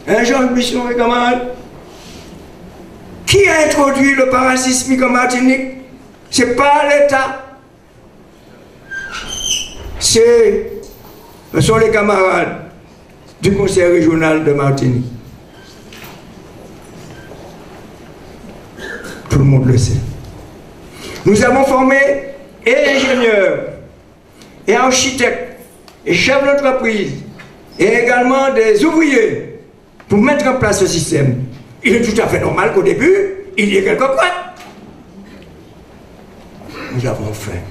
Un genre de mission, mes camarades. Qui a introduit le parasismique en Martinique? Ce n'est pas l'État. Ce sont les camarades du Conseil régional de Martinique. Tout le monde le sait. Nous avons formé et ingénieurs, et architectes, et chefs d'entreprise, et également des ouvriers pour mettre en place ce système. Il est tout à fait normal qu'au début, il y ait quelques couettes. Nous avons fait.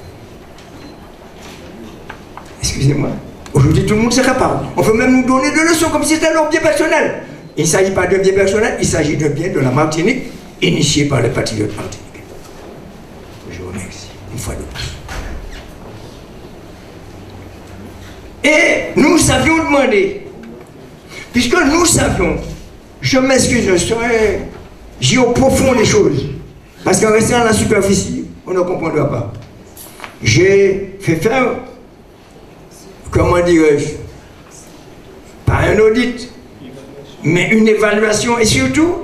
Excusez-moi. Aujourd'hui, tout le monde se capable. On peut même nous donner des leçons comme si c'était leur bien personnel. Il ne s'agit pas d'un bien personnel, il s'agit d'un bien de la Martinique, initié par les patriotes martiniquais. Je vous remercie, une fois de plus. Et nous avions demandé, puisque nous savions, je m'excuse, je serai, j'ai au profond les choses, parce qu'en restant à la superficie, on ne comprendra pas. J'ai fait faire, comment dirais-je, pas un audit, mais une évaluation et surtout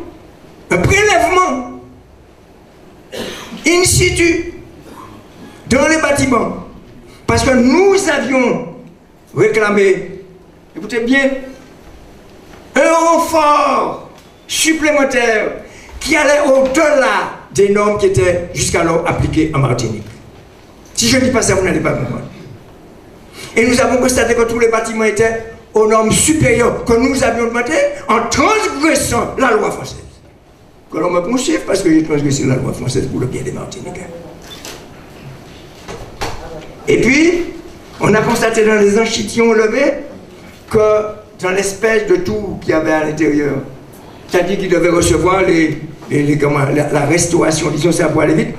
un prélèvement in situ dans les bâtiments. Parce que nous avions réclamé, écoutez bien, un renfort supplémentaire qui allait au-delà des normes qui étaient jusqu'alors appliquées en Martinique. Si je ne dis pas ça, vous n'allez pas comprendre. Et nous avons constaté que tous les bâtiments étaient aux normes supérieures que nous avions demandées en transgressant la loi française. Que l'on me poursuive parce que j'ai transgressé la loi française pour le bien des Martiniquais. Et puis, on a constaté dans les échantillons levés que dans l'espèce de tout qu'il y avait à l'intérieur, c'est-à-dire qu'il devait recevoir la restauration, disons ça pour aller vite,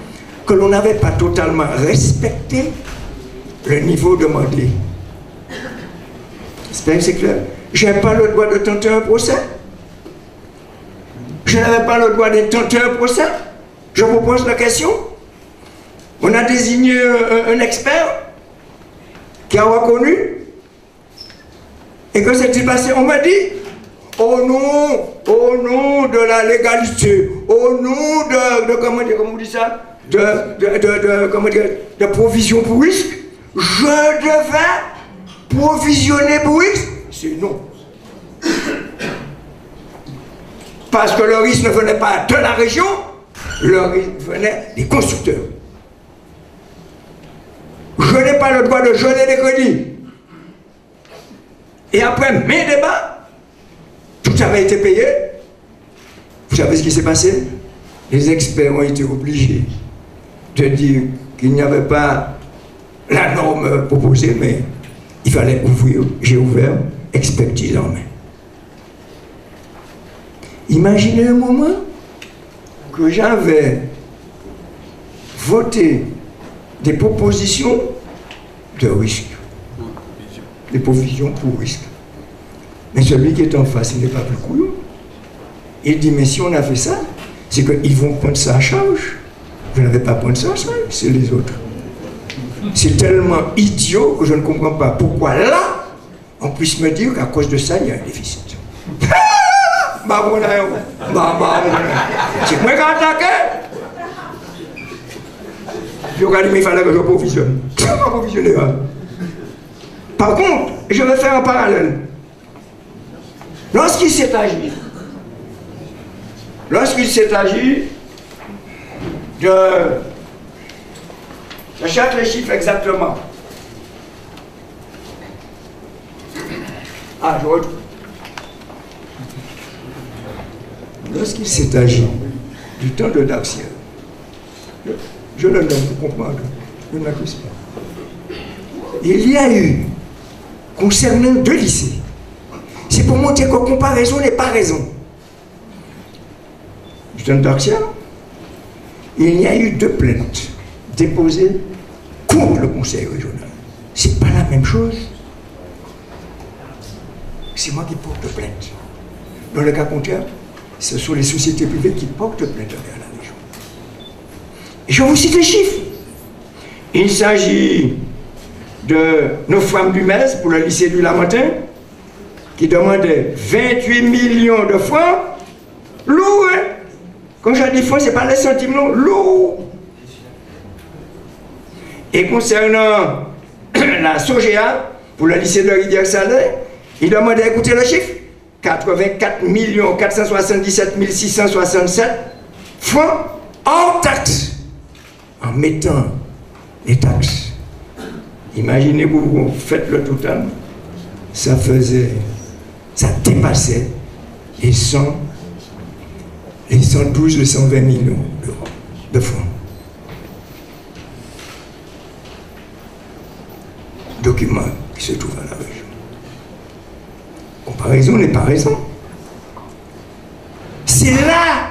que l'on n'avait pas totalement respecté le niveau demandé. J'espère que c'est clair. Je n'ai pas le droit de tenter un procès. Je n'avais pas le droit de tenter un procès. Je vous pose la question. On a désigné un expert qui a reconnu. Et que s'est-il passé? On m'a dit, au nom de la légalité, au nom de comment on dit ça, de provision pour risque, je devais provisionner pour risque. C'est non. Parce que le risque ne venait pas de la région, le risque venait des constructeurs. Je n'ai pas le droit de geler les crédits. Et après mes débats, tout avait été payé. Vous savez ce qui s'est passé? Les experts ont été obligés de dire qu'il n'y avait pas la norme proposée, mais il fallait ouvrir. J'ai ouvert, expertise en main. Imaginez un moment que j'avais voté des propositions de risque. Des provisions pour risque. Mais celui qui est en face, il n'est pas plus couillon. Il dit, mais si on a fait ça, c'est qu'ils vont prendre ça à charge. Vous n'avez pas prendre ça à charge, c'est les autres. C'est tellement idiot que je ne comprends pas pourquoi là, on puisse me dire qu'à cause de ça, il y a un déficit. C'est moi qui ai attaqué. Je regarde, mais il fallait que je provisionne. Je ne vais pas provisionner. Par contre, je vais faire un parallèle. Lorsqu'il s'est agi de... Je cherche les chiffres exactement. Ah, je retrouve. Lorsqu'il s'est agi du temps de Darciel, je le nomme pour comprendre, je ne m'accuse pas. Il y a eu, concernant 2 lycées, c'est pour montrer que comparaison n'est pas raison. Du temps de Darciel, il y a eu 2 plaintes déposées contre le conseil régional. C'est pas la même chose. C'est moi qui porte plainte. Dans le cas contraire, ce sont les sociétés privées qui portent plainte envers la région. Et je vous cite les chiffres. Il s'agit de nos femmes du MES pour le lycée du Lamentin, qui demandait 28 millions de francs, lourd, hein? Quand je dis francs, ce n'est pas les centimes, non, lourd. Et concernant la SOGEA, pour le lycée de Rivière-Salée, il demandait, écoutez le chiffre, 84 477 667 francs hors taxes, en mettant les taxes. Imaginez-vous, vous faites le total, ça dépassait les 112, les 120 millions d'euros de francs. Document qui se trouve à la région. Comparaison n'est pas raison. C'est là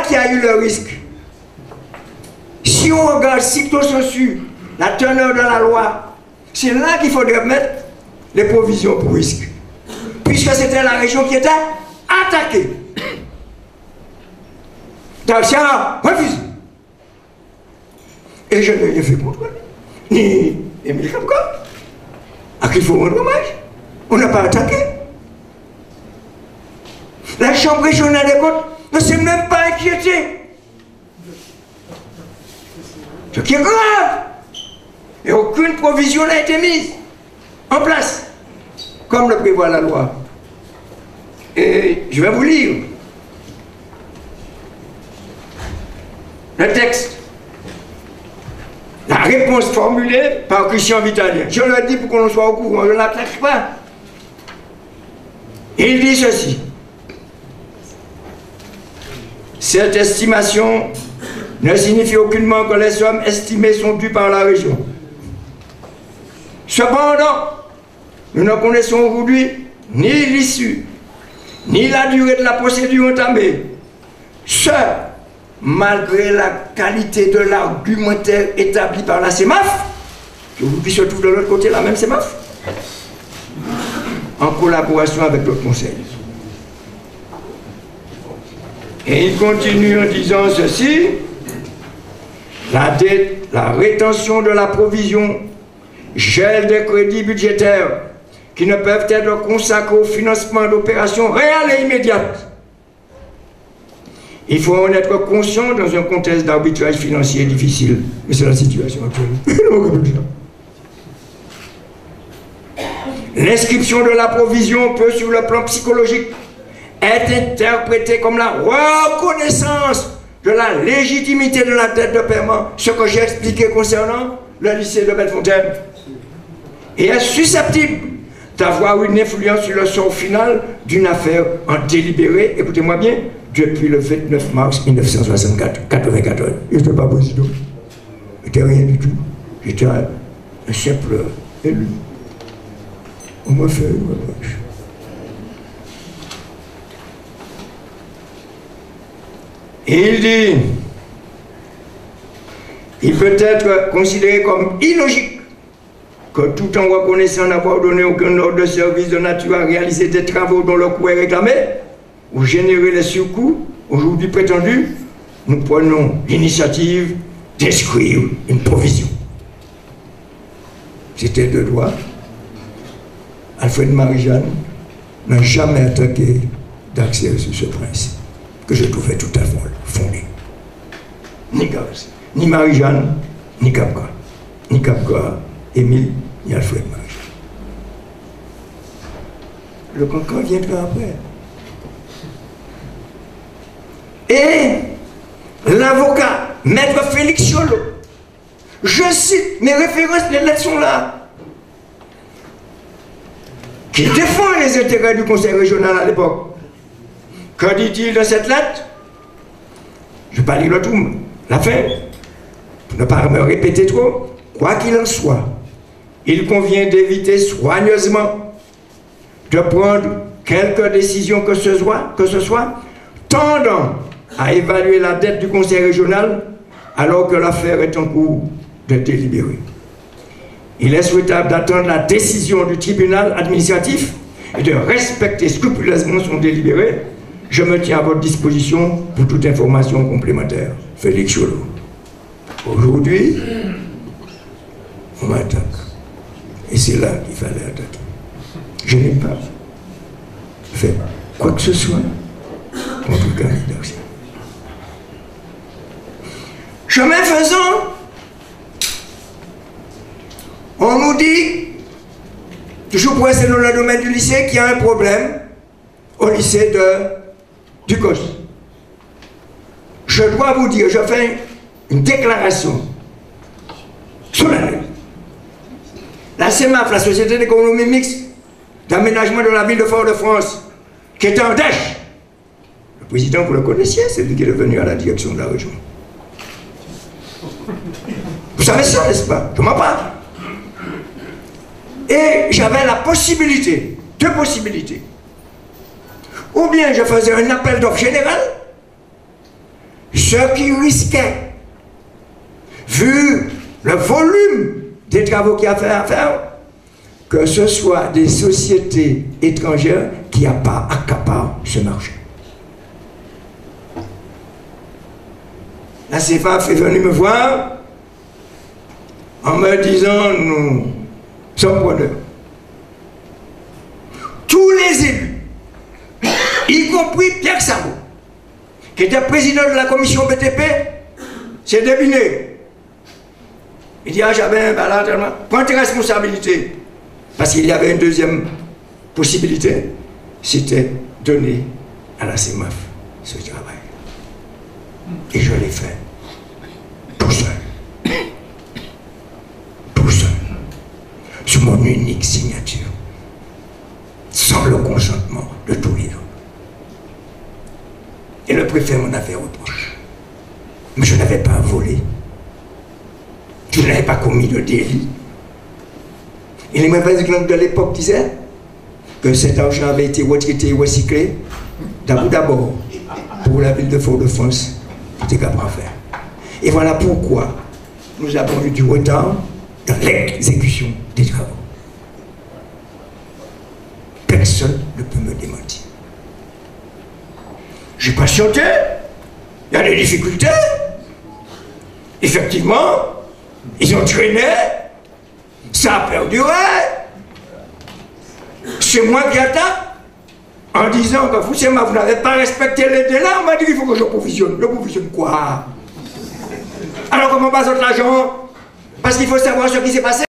qu'il y a eu le risque. Si on regarde stricto sensu la teneur de la loi, c'est là qu'il faudrait mettre les provisions pour risque. Puisque c'était la région qui était attaquée. Dacia refuse. Et je ne l'ai fait contre ni Émile Kapka, à qui il faut rendre hommage. On n'a pas attaqué. La Chambre régionale des comptes ne s'est même pas inquiétée. Ce qui est grave. Et aucune provision n'a été mise en place, comme le prévoit la loi. Et je vais vous lire le texte. La réponse formulée par Christian Vitalien. Je le dis pour qu'on soit au courant, je ne l'attaque pas. Il dit ceci. Cette estimation ne signifie aucunement que les sommes estimées sont dues par la région. Cependant, nous ne connaissons aujourd'hui ni l'issue, ni la durée de la procédure entamée. Ce, malgré la qualité de l'argumentaire établi par la CEMAF, qui aujourd'hui se trouve de l'autre côté, la même CEMAF, en collaboration avec le Conseil. Et il continue en disant ceci, la dette, la rétention de la provision gèle des crédits budgétaires qui ne peuvent être consacrés au financement d'opérations réelles et immédiates. Il faut en être conscient dans un contexte d'arbitrage financier difficile. Mais c'est la situation actuelle. L'inscription de la provision peut, sur le plan psychologique, être interprétée comme la reconnaissance de la légitimité de la dette de paiement, ce que j'ai expliqué concernant le lycée de Bellefontaine, et est susceptible d'avoir une influence sur le sort final d'une affaire en délibéré, écoutez-moi bien, depuis le 29 mars 1994. Je n'étais pas président, je n'étais rien du tout, j'étais un simple élu. On m'a fait une reproche. Et il dit, il peut être considéré comme illogique que tout en reconnaissant n'avoir donné aucun ordre de service de nature à réaliser des travaux dont le coût est réclamé ou générer les surcoûts aujourd'hui prétendus, nous prenons l'initiative d'inscrire une provision. C'était de droit. Alfred Marie-Jeanne n'a jamais attaqué d'accès sur ce principe, que je trouvais tout à fait fondé. Ni Gauss, ni Marie-Jeanne, ni Kapka. Ni Kapka, Émile, ni Alfred Marie-Jeanne. Le cancan viendra après. Et l'avocat, maître Félix Cholot, je cite mes références, les lettres sont là, qui défend les intérêts du conseil régional à l'époque. Que dit-il dans cette lettre? Je ne vais pas lire le tout, la fin, pour ne pas me répéter trop. Quoi qu'il en soit, il convient d'éviter soigneusement de prendre quelque décision que ce soit tendant à évaluer la dette du conseil régional alors que l'affaire est en cours de délibéré. Il est souhaitable d'attendre la décision du tribunal administratif et de respecter scrupuleusement son délibéré. Je me tiens à votre disposition pour toute information complémentaire. Félix Cholot. Aujourd'hui, on m'attaque. Et c'est là qu'il fallait attaquer. Je n'ai pas fait quoi que ce soit contre le candidat. Chemin faisant, on nous dit, toujours pour rester dans le domaine du lycée, qu'il y a un problème au lycée du COS. Je dois vous dire, je fais une déclaration solennelle. La CEMAF, la Société d'économie mixte d'aménagement de la ville de Fort-de-France, qui est en dèche. Le président, vous le connaissiez, c'est lui qui est venu à la direction de la région. Vous savez ça, n'est-ce pas? Je m'en parle. Et j'avais la possibilité, deux possibilités. Ou bien je faisais un appel d'offres général, ce qui risquait, vu le volume des travaux qu'il y a à faire, que ce soit des sociétés étrangères qui accaparent ce marché. La CEMAF est venue me voir en me disant, nous sommes preneurs. Tous les élus, y compris Pierre Sabot, qui était président de la commission BTP, s'est deviné. Il dit, ah Jabin, ben là, tellement, prends tes responsabilités. Parce qu'il y avait une deuxième possibilité, c'était donner à la CEMAF ce travail. Et je l'ai fait. Tout seul. Tout seul. Sur mon unique signature. Sans le consentement de tous les autres. Et le préfet m'en a fait reproche. Mais je n'avais pas volé. Je n'avais pas commis de délit. Et les mauvais exemples de l'époque disaient que cet argent avait été retraité et recyclé d'abord pour la ville de Fort-de-France, pour être capable de faire. Et voilà pourquoi nous avons eu du retard dans l'exécution des travaux. Personne ne peut me démentir. J'ai patienté, il y a des difficultés. Effectivement, ils ont traîné, ça a perduré. C'est moi qui attaque en disant que vous n'avez pas respecté les délais. On m'a dit qu'il faut que je provisionne. Je provisionne quoi? Alors comment passe l'argent? Parce qu'il faut savoir ce qui s'est passé.